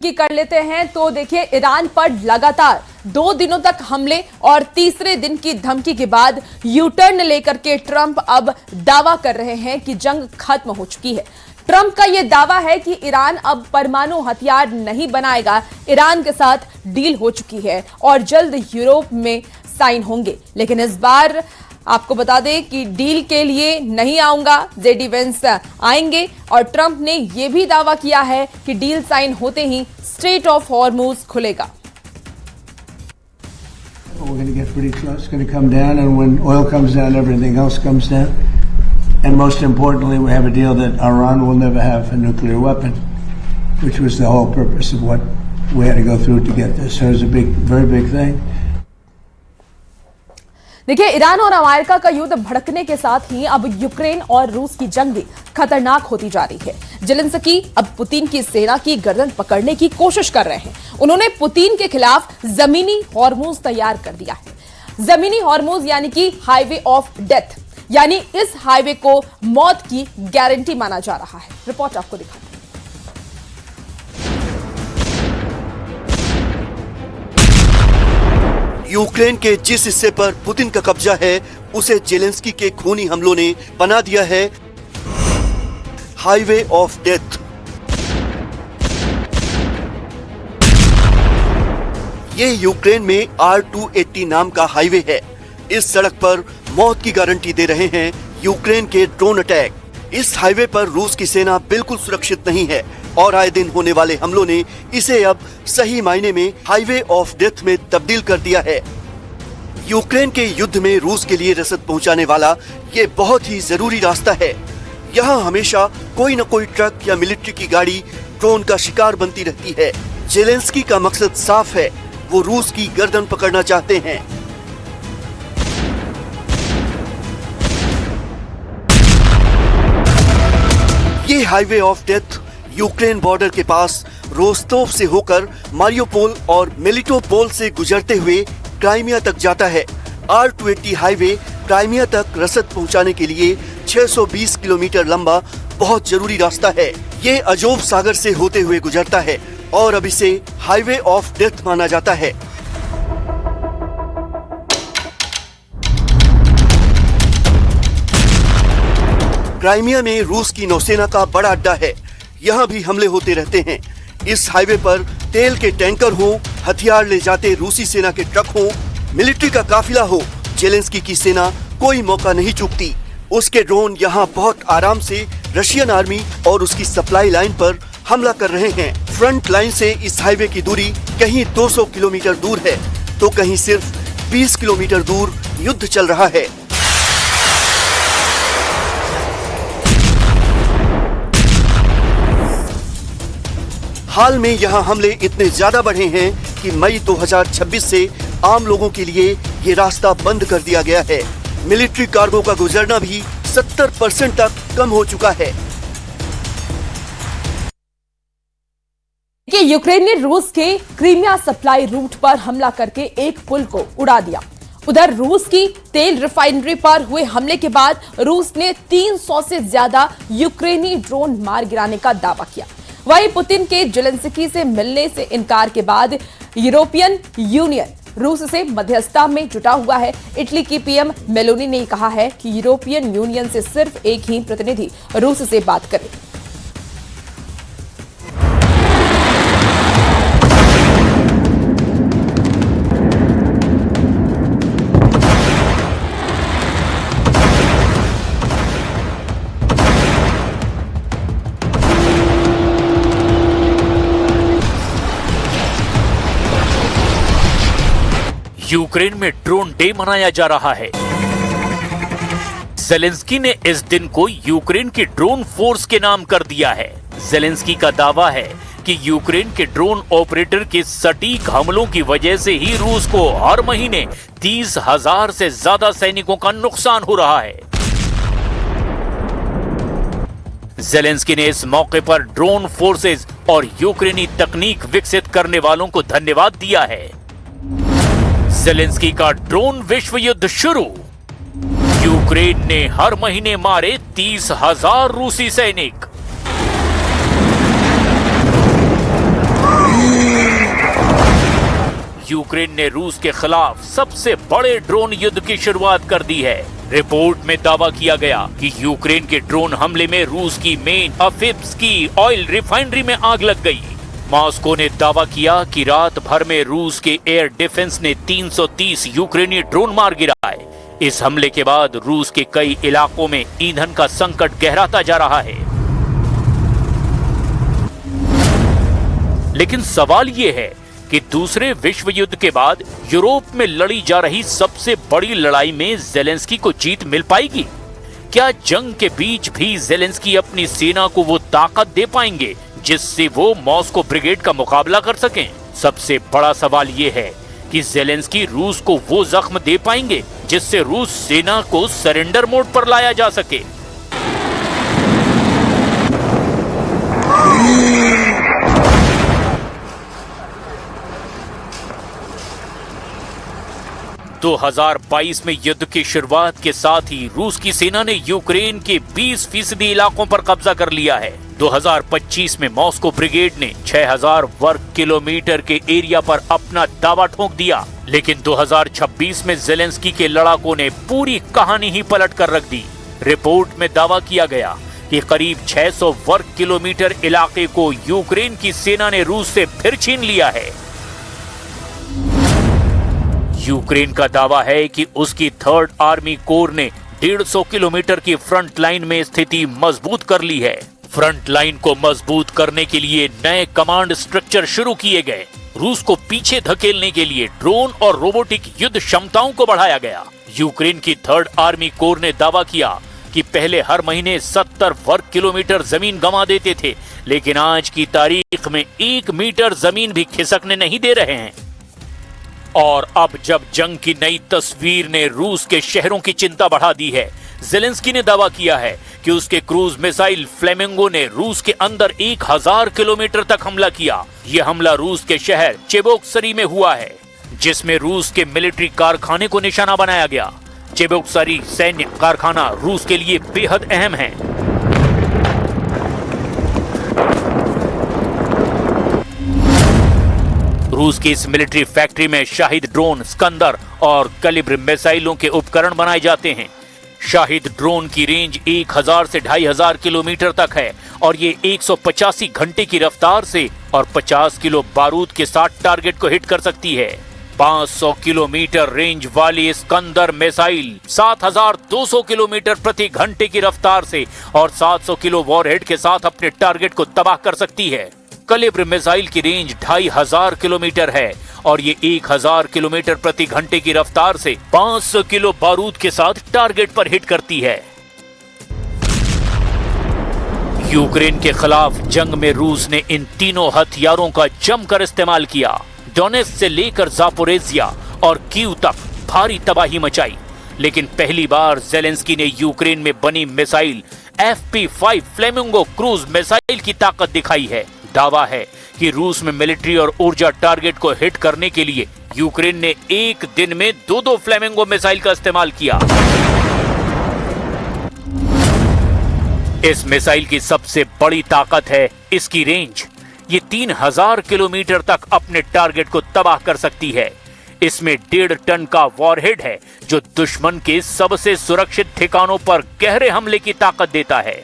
की कर लेते हैं तो देखिए ईरान पर लगातार 2 दिनों तक हमले और तीसरे दिन की धमकी के बाद यू टर्न लेकर के ट्रंप अब दावा कर रहे हैं कि जंग खत्म हो चुकी है। ट्रंप का यह दावा है कि ईरान अब परमाणु हथियार नहीं बनाएगा। ईरान के साथ डील हो चुकी है और जल्द यूरोप में साइन होंगे। लेकिन इस बार आपको बता दें कि डील के लिए नहीं आऊंगा, जेडी वेंस आएंगे और ट्रंप ने यह भी दावा किया है कि डील साइन होते ही स्ट्रेट ऑफ हॉर्मुज खुलेगा। We're going to get pretty close. It's going to come down, and when oil comes down, everything else comes down. And most importantly, we have a deal that Iran will never have a nuclear weapon, which was the whole purpose of what we had to go through to get this. So it's a big, very big thing. देखिए Iran और America का युद्ध भड़कने के साथ ही अब Ukraine और रूस की जंग भी खतरनाक होती जा रही है। जेलेंस्की अब पुतिन की सेना की गर्दन पकड़ने की कोशिश कर रहे हैं। उन्होंने पुतिन के खिलाफ जमीनी हॉर्मुज तैयार कर दिया है। जमीनी हॉर्मुज यानी कि हाईवे ऑफ डेथ, यानी इस हाईवे को मौत की गारंटी माना जा रहा है। रिपोर्ट आपको दिखाते हैं। यूक्रेन के जिस हिस्से पर पुतिन का कब्जा है उसे जेलेंस्की के खूनी हमलों ने बना दिया है हाईवे ऑफ डेथ। ये यूक्रेन में R280 नाम का हाईवे है। इस सड़क पर मौत की गारंटी दे रहे हैं यूक्रेन के ड्रोन अटैक। इस हाईवे पर रूस की सेना बिल्कुल सुरक्षित नहीं है और आए दिन होने वाले हमलों ने इसे अब सही मायने में हाईवे ऑफ डेथ में तब्दील कर दिया है। यूक्रेन के युद्ध में रूस के लिए रसद पहुंचाने वाला ये बहुत ही जरूरी रास्ता है। यहाँ हमेशा कोई न कोई ट्रक या मिलिट्री की गाड़ी ड्रोन का शिकार बनती रहती है। जेलेंस्की का मकसद साफ है, वो रूस की गर्दन पकड़ना चाहते हैं। ये highway of death Ukraine border के पास रोस्तोव से होकर मारियोपोल और मेलिटोपोल से गुजरते हुए क्राइमिया तक जाता है। R280 हाईवे क्राइमिया तक रसद पहुंचाने के लिए 620 किलोमीटर लंबा बहुत जरूरी रास्ता है। ये अजोव सागर से होते हुए गुजरता है और अब इसे हाईवे ऑफ डेथ माना जाता है। क्राइमिया में रूस की नौसेना का बड़ा अड्डा है। यहाँ भी हमले होते रहते हैं। इस हाईवे पर तेल के टैंकर हो, हथियार ले जाते रूसी सेना के ट्रक हो, मिलिट्री का काफिला हो, जेलेंस्की की सेना कोई मौका नहीं चूकती। उसके ड्रोन यहाँ बहुत आराम से रशियन आर्मी और उसकी सप्लाई लाइन पर हमला कर रहे हैं। फ्रंट लाइन से इस हाईवे की दूरी कहीं 200 किलोमीटर दूर है तो कहीं सिर्फ 20 किलोमीटर दूर युद्ध चल रहा है। हाल में यहाँ हमले इतने ज्यादा बढ़े हैं कि मई 2026 से आम लोगों के लिए ये रास्ता बंद कर दिया गया है। मिलिट्री कार्गो का गुजरना भी 70% तक कम हो चुका है। कि यूक्रेन ने रूस के क्रीमिया सप्लाई रूट पर हमला करके एक पुल को उड़ा दिया। उधर रूस की तेल रिफाइनरी पर हुए हमले के बाद रूस ने 300 से ज्यादा यूक्रेनी ड्रोन मार गिराने का दावा किया। वहीं पुतिन के जेलेंस्की से मिलने से इनकार के बाद यूरोपियन यूनियन रूस से मध्यस्थता में जुटा हुआ है। इटली की पीएम मेलोनी ने कहा है कि यूरोपियन यूनियन से सिर्फ एक ही प्रतिनिधि रूस से बात करे। यूक्रेन में ड्रोन डे मनाया जा रहा है। जेलेंस्की ने इस दिन को यूक्रेन की ड्रोन फोर्स के नाम कर दिया है। जेलेंस्की का दावा है कि यूक्रेन के ड्रोन ऑपरेटर के सटीक हमलों की वजह से ही रूस को हर महीने 30,000 से ज्यादा सैनिकों का नुकसान हो रहा है। जेलेंस्की ने इस मौके पर ड्रोन फोर्सेस और यूक्रेनी तकनीक विकसित करने वालों को धन्यवाद दिया है। जेलेंस्की का ड्रोन विश्व युद्ध शुरू। यूक्रेन ने हर महीने मारे 30,000 रूसी सैनिक। यूक्रेन ने रूस के खिलाफ सबसे बड़े ड्रोन युद्ध की शुरुआत कर दी है। रिपोर्ट में दावा किया गया कि यूक्रेन के ड्रोन हमले में रूस की मेन अफिप्सकी ऑयल रिफाइनरी में आग लग गई। मॉस्को ने दावा किया कि रात भर में रूस के एयर डिफेंस ने 330 यूक्रेनी ड्रोन मार गिराए। इस हमले के बाद रूस के कई इलाकों में ईंधन का संकट गहराता जा रहा है। लेकिन सवाल ये है कि दूसरे विश्व युद्ध के बाद यूरोप में लड़ी जा रही सबसे बड़ी लड़ाई में जेलेंस्की को जीत मिल पाएगी? क्या जंग के बीच भी जेलेंस्की अपनी सेना को वो ताकत दे पाएंगे जिससे वो मॉस्को ब्रिगेड का मुकाबला कर सकें? सबसे बड़ा सवाल ये है कि जेलेंस्की रूस को वो जख्म दे पाएंगे जिससे रूस सेना को सरेंडर मोड पर लाया जा सके। तो 2022 में युद्ध की शुरुआत के साथ ही रूस की सेना ने यूक्रेन के 20% इलाकों पर कब्जा कर लिया है। 2025 में मॉस्को ब्रिगेड ने 6000 वर्ग किलोमीटर के एरिया पर अपना दावा ठोक दिया, लेकिन 2026 में जेलेंस्की के लड़ाकों ने पूरी कहानी ही पलट कर रख दी। रिपोर्ट में दावा किया गया कि करीब 600 वर्ग किलोमीटर इलाके को यूक्रेन की सेना ने रूस से फिर छीन लिया है। यूक्रेन का दावा है कि उसकी 3rd आर्मी कोर ने 150 किलोमीटर की फ्रंट लाइन में स्थिति मजबूत कर ली है। फ्रंट लाइन को मजबूत करने के लिए नए कमांड स्ट्रक्चर शुरू किए गए। रूस को पीछे धकेलने के लिए ड्रोन और रोबोटिक युद्ध क्षमताओं को बढ़ाया गया। यूक्रेन की 3rd आर्मी कोर ने दावा किया कि पहले हर महीने 70 वर्ग किलोमीटर जमीन गंवा देते थे, लेकिन आज की तारीख में 1 मीटर जमीन भी खिसकने नहीं दे रहे हैं। और अब जब जंग की नई तस्वीर ने रूस के शहरों की चिंता बढ़ा दी है, जेलेंस्की ने दावा किया है कि उसके क्रूज मिसाइल फ्लेमिंगो ने रूस के अंदर 1000 किलोमीटर तक हमला किया। यह हमला रूस के शहर चेबोक्सरी में हुआ है, जिसमें रूस के मिलिट्री कारखाने को निशाना बनाया गया। चेबोक्सरी सैन्य कारखाना रूस के लिए बेहद अहम है। रूस की इस मिलिट्री फैक्ट्री में शाहिद ड्रोन, स्कंदर और कैलिब्र मिसाइलों के उपकरण बनाए जाते हैं। शाहिद ड्रोन की रेंज 1000 से 2500 किलोमीटर तक है और ये 185 घंटे की रफ्तार से और 50 किलो बारूद के साथ टारगेट को हिट कर सकती है। 500 किलोमीटर रेंज वाली स्कंदर मिसाइल 7200 किलोमीटर प्रति घंटे की रफ्तार से और 700 किलो वॉरहेड के साथ अपने टारगेट को तबाह कर सकती है। कैलिब्र मिसाइल की रेंज 2500 किलोमीटर है और ये 1000 किलोमीटर प्रति घंटे की रफ्तार से 500 किलो बारूद के साथ टारगेट पर हिट करती है। यूक्रेन के खिलाफ जंग में रूस ने इन तीनों हथियारों का जमकर इस्तेमाल किया। डोनेट्स्क से लेकर जापोरेजिया और कीव तक भारी तबाही मचाई, लेकिन पहली बार जेलेंस्की ने यूक्रेन में बनी missile FP5 flamingo cruise missile की ताकत दिखाई है। दावा है कि रूस में मिलिट्री और ऊर्जा टारगेट को हिट करने के लिए यूक्रेन ने एक दिन में 2 फ्लेमिंगो मिसाइल का इस्तेमाल किया। इस मिसाइल की सबसे बड़ी ताकत है इसकी रेंज। ये 3000 किलोमीटर तक अपने टारगेट को तबाह कर सकती है। इसमें 1.5 टन का वॉरहेड है जो दुश्मन के सबसे सुरक्षित ठिकानों पर गहरे हमले की ताकत देता है।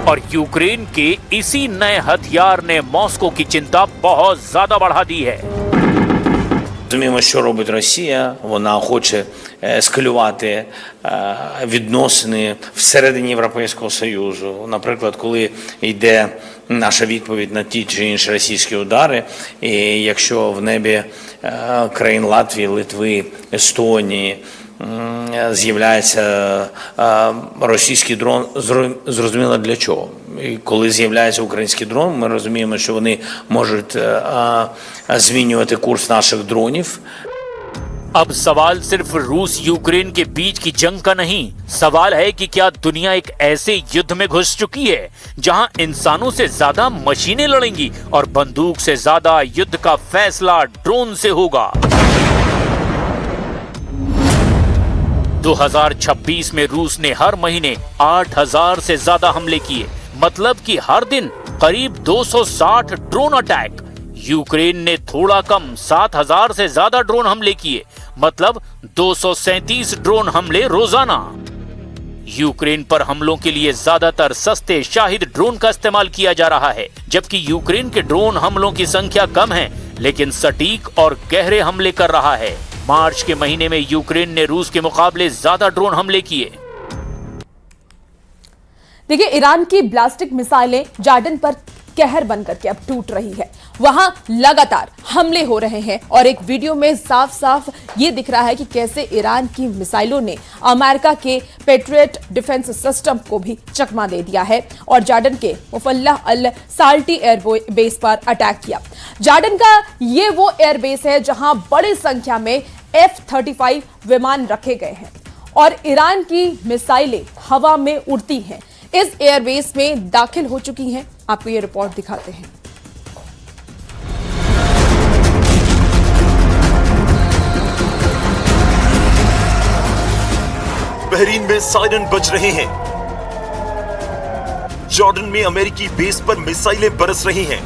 और यूक्रेन के इसी नए हथियार ने मॉस्को की चिंता बहुत ज्यादा बढ़ा दी है। Розуміємо, що робить Росія. Вона хоче ескалювати відносини всередині Європейського Союзу. Наприклад, коли йде наша відповідь на ті чи інші російські удари, і якщо в небі країн Латвії, Литви, Естонії з'являється російський дрон, зрозуміло для чого. І коли з'являється український дрон, ми розуміємо, що вони можуть змінювати курс наших дронів. अब सवाल सिर्फ रूस यूक्रेन के बीच की जंग का नहीं, सवाल है कि क्या दुनिया एक ऐसे युद्ध में घुस चुकी है जहां इंसानों से ज्यादा मशीनें लड़ेंगी और बंदूक से ज्यादा युद्ध का फैसला ड्रोन से होगा। 2026 में रूस ने हर महीने 8000 से ज्यादा हमले किए, मतलब कि हर दिन करीब 260 ड्रोन अटैक। यूक्रेन ने थोड़ा कम 7,000 से ज्यादा ड्रोन हमले किए, मतलब 237 ड्रोन हमले रोजाना। यूक्रेन पर हमलों के लिए ज्यादातर सस्ते शाहिद ड्रोन का इस्तेमाल किया जा रहा है, जबकि यूक्रेन के ड्रोन हमलों की संख्या कम है, लेकिन सटीक और गहरे हमले कर रहा है। मार्च के महीने में यूक्रेन ने रूस के मुकाबले ज्यादा ड्रोन हमले किए। देखिए, ईरान की ब्लास्टिक मिसाइलें जॉर्डन पर कहर बनकर के अब टूट रही है। वहां लगातार हमले हो रहे हैं और एक वीडियो में साफ साफ ये दिख रहा है कि कैसे ईरान की मिसाइलों ने अमेरिका के पेट्रियट डिफेंस सिस्टम को भी चकमा दे दिया है और जॉर्डन के मुफल्लाह अल साल्टी एयरबेस पर अटैक किया। जॉर्डन का ये वो एयरबेस है जहां बड़ी संख्या में F-35 विमान रखे गए हैं और ईरान की मिसाइलें हवा में उड़ती हैं, इस एयरबेस में दाखिल हो चुकी हैं। आपको ये रिपोर्ट दिखाते हैं। बहरीन में सायरन बज रहे हैं। जॉर्डन में अमेरिकी बेस पर मिसाइलें बरस रही हैं।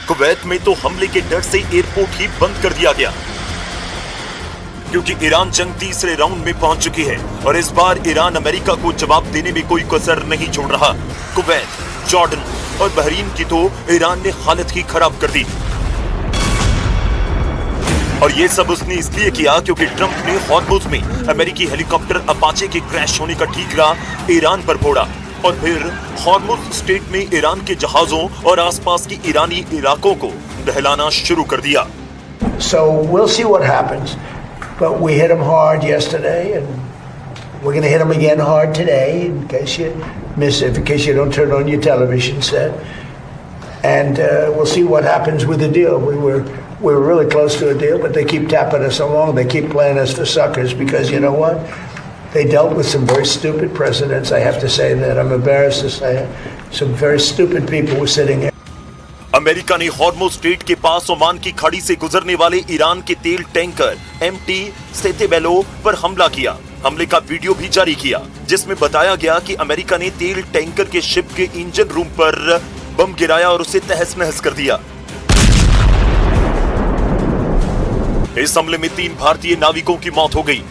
कुवैत में तो हमले के डर से एयरपोर्ट ही बंद कर दिया गया, क्योंकि ईरान जंग तीसरे राउंड में पहुंच चुकी है और इस बार ईरान अमेरिका को जवाब देने में कोई कसर नहीं छोड़ रहा। कुवैत, जॉर्डन और बहरीन की तो ईरान ने हालत ही खराब कर दी। और ये सब उसने इसलिए किया क्योंकि ट्रंप ने हॉर्मुज़ में अमेरिकी हेलीकॉप्टर अपाचे के क्रैश होने का ठीकरा ईरान पर फोड़ा और फिर हॉर्मुज़ स्ट्रेट में ईरान के जहाजों और आसपास की ईरानी इलाकों को दहलाना शुरू कर दिया। So we'll see what happens. But we hit them hard yesterday, and we're going to hit them again hard today, in case you miss it, in case you don't turn on your television set. And we'll see what happens with the deal. We were really close to a deal, but they keep tapping us along. They keep playing us for suckers because, you know what? They dealt with some very stupid presidents. I have to say that. I'm embarrassed to say it. Some very stupid people were sitting here. America ने Hormuz straight के पास Oman की खाड़ी से गुजरने वाले Iran के तेल tanker MT सेतेबेलो पर हमला किया। हमले का वीडियो भी जारी किया, जिसमें बताया गया कि अमेरिका ने तेल टैंकर के शिप के इंजन रूम पर बम गिराया और उसे तहस नहस कर दिया। इस हमले में 3 भारतीय नाविकों की मौत हो गई।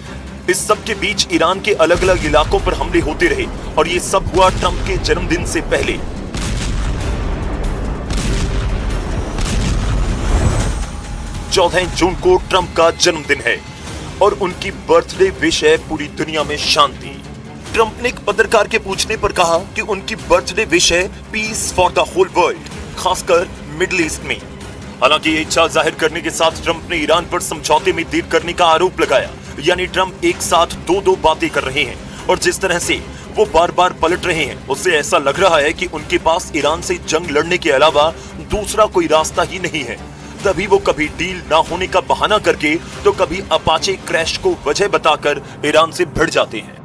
इस सब के बीच ईरान के अलग अलग इलाकों पर हमले होते रहे और ये सब हुआ ट्रंप के जन्मदिन से पहले। 14 जून को ट्रंप का जन्मदिन है और उनकी बर्थडे विश है पूरी दुनिया में शांति। ट्रंप ने एक पत्रकार के पूछने पर कहा कि उनकी बर्थडे विश है peace for the whole world, खासकर मिडिल ईस्ट में। हालांकि ये इच्छा जाहिर करने के साथ ट्रंप ने ईरान पर समझौते में देर करने का आरोप लगाया, यानी ट्रंप एक साथ दो बातें कर रहे हैं और जिस तरह से वो बार बार पलट रहे हैं उससे ऐसा लग रहा है कि उनके पास ईरान से जंग लड़ने के अलावा दूसरा कोई रास्ता ही नहीं है। तभी वो कभी डील ना होने का बहाना करके तो कभी अपाचे क्रैश को वजह बताकर ईरान से भिड़ जाते हैं।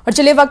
और चलिए वक्त